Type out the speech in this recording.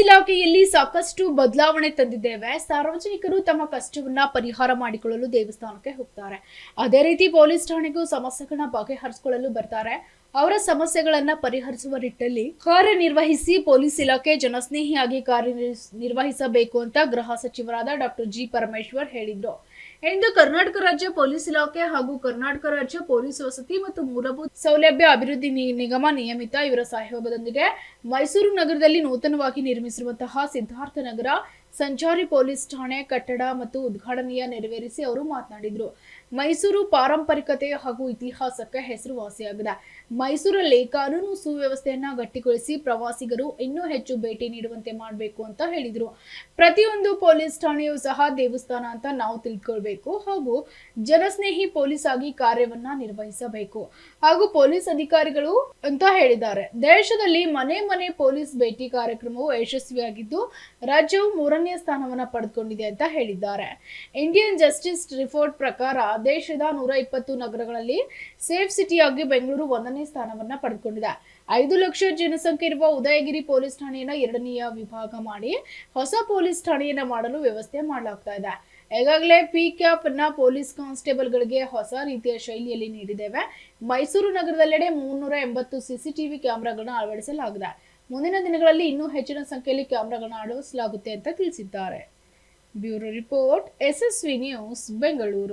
ಇಲಾಖೆಯಲ್ಲಿ ಸಾಕಷ್ಟು ಬದಲಾವಣೆ ತಂದಿದ್ದೇವೆ. ಸಾರ್ವಜನಿಕರು ತಮ್ಮ ಕಷ್ಟವನ್ನ ಪರಿಹಾರ ಮಾಡಿಕೊಳ್ಳಲು ದೇವಸ್ಥಾನಕ್ಕೆ ಹೋಗ್ತಾರೆ. ಅದೇ ರೀತಿ ಪೊಲೀಸ್ ಠಾಣೆಗೂ ಸಮಸ್ಯೆಗಳನ್ನ ಬಗೆಹರಿಸಿಕೊಳ್ಳಲು ಬರ್ತಾರೆ. ಅವರ ಸಮಸ್ಯೆಗಳನ್ನ ಪರಿಹರಿಸುವ ನಿಟ್ಟಿನಲ್ಲಿ ಕಾರ್ಯನಿರ್ವಹಿಸಿ ಪೊಲೀಸ್ ಇಲಾಖೆ ಜನಸ್ನೇಹಿಯಾಗಿ ಕಾರ್ಯನಿರ್ವಹಿಸಬೇಕು ಅಂತ ಗೃಹ ಸಚಿವರಾದ ಡಾಕ್ಟರ್ ಜಿ ಪರಮೇಶ್ವರ್ ಹೇಳಿದ್ರು. ಇಂದು ಕರ್ನಾಟಕ ರಾಜ್ಯ ಪೊಲೀಸ್ ಇಲಾಖೆ ಹಾಗೂ ಕರ್ನಾಟಕ ರಾಜ್ಯ ಪೊಲೀಸ್ ವಸತಿ ಮತ್ತು ಮೂಲಭೂತ ಸೌಲಭ್ಯ ಅಭಿವೃದ್ಧಿ ನಿಗಮ ನಿಯಮಿತ ಇವರ ಸಹಯೋಗದೊಂದಿಗೆ ಮೈಸೂರು ನಗರದಲ್ಲಿ ನೂತನವಾಗಿ ನಿರ್ಮಿಸಿರುವಂತಹ ಸಿದ್ಧಾರ್ಥ ನಗರ ಸಂಚಾರಿ ಪೊಲೀಸ್ ಠಾಣೆ ಕಟ್ಟಡ ಮತ್ತು ಉದ್ಘಾಟನೆಯ ನೆರವೇರಿಸಿ ಅವರು ಮಾತನಾಡಿದರು. ಮೈಸೂರು ಪಾರಂಪರಿಕತೆ ಹಾಗೂ ಇತಿಹಾಸಕ್ಕೆ ಹೆಸರುವಾಸಿಯಾಗಿದೆ. ಮೈಸೂರಲ್ಲಿ ಕಾನೂನು ಸುವ್ಯವಸ್ಥೆಯನ್ನ ಗಟ್ಟಿಗೊಳಿಸಿ ಪ್ರವಾಸಿಗರು ಇನ್ನೂ ಹೆಚ್ಚು ಭೇಟಿ ನೀಡುವಂತೆ ಮಾಡಬೇಕು ಅಂತ ಹೇಳಿದರು. ಪ್ರತಿಯೊಂದು ಪೊಲೀಸ್ ಠಾಣೆಯೂ ಸಹ ದೇವಸ್ಥಾನ ಅಂತ ನಾವು ತಿಳ್ಕೊಳ್ಬೇಕು ಹಾಗೂ ಜನಸ್ನೇಹಿ ಪೊಲೀಸ್ ಆಗಿ ಕಾರ್ಯವನ್ನ ನಿರ್ವಹಿಸಬೇಕು ಹಾಗೂ ಪೊಲೀಸ್ ಅಧಿಕಾರಿಗಳು ಅಂತ ಹೇಳಿದ್ದಾರೆ. ದೇಶದಲ್ಲಿ ಮನೆ ಮನೆ ಪೊಲೀಸ್ ಭೇಟಿ ಕಾರ್ಯಕ್ರಮವು ಯಶಸ್ವಿಯಾಗಿದ್ದು ರಾಜ್ಯವು 3ನೇ ಸ್ಥಾನವನ್ನ ಪಡೆದುಕೊಂಡಿದೆ ಅಂತ ಹೇಳಿದ್ದಾರೆ. ಇಂಡಿಯನ್ ಜಸ್ಟಿಸ್ ರಿಪೋರ್ಟ್ ಪ್ರಕಾರ ದೇಶದ 120 ನಗರಗಳಲ್ಲಿ ಸೇಫ್ ಸಿಟಿಯಾಗಿ ಬೆಂಗಳೂರು 1ನೇ ಸ್ಥಾನವನ್ನ ಪಡೆದುಕೊಂಡಿದೆ. 5 ಲಕ್ಷ ಜನಸಂಖ್ಯೆ ಇರುವ ಉದಯಗಿರಿ ಪೊಲೀಸ್ ಠಾಣೆಯನ್ನ 2ನೇ ವಿಭಾಗ ಮಾಡಿ ಹೊಸ ಪೊಲೀಸ್ ಠಾಣೆಯನ್ನ ಮಾಡಲು ವ್ಯವಸ್ಥೆ ಮಾಡಲಾಗ್ತಾ ಇದೆ. ಈಗಾಗಲೇ ಪಿಕ್ಯಾಪ್ ನ ಪೊಲೀಸ್ ಕಾನ್ಸ್ಟೇಬಲ್ಗಳಿಗೆ ಹೊಸ ರೀತಿಯ ಶೈಲಿಯಲ್ಲಿ ನೀಡಿದ್ದೇವೆ. ಮೈಸೂರು ನಗರದೆಲ್ಲೆಡೆ 380 ಸಿಸಿಟಿವಿ ಕ್ಯಾಮೆರಾಗಳನ್ನ ಅಳವಡಿಸಲಾಗಿದೆ. ಮುಂದಿನ ದಿನಗಳಲ್ಲಿ ಇನ್ನೂ ಹೆಚ್ಚಿನ ಸಂಖ್ಯೆಯಲ್ಲಿ ಕ್ಯಾಮೆರಾಗಳನ್ನ ಅಳವಡಿಸಲಾಗುತ್ತೆ ಅಂತ ತಿಳಿಸಿದ್ದಾರೆ. Bureau report, SSV news, Bengaluru.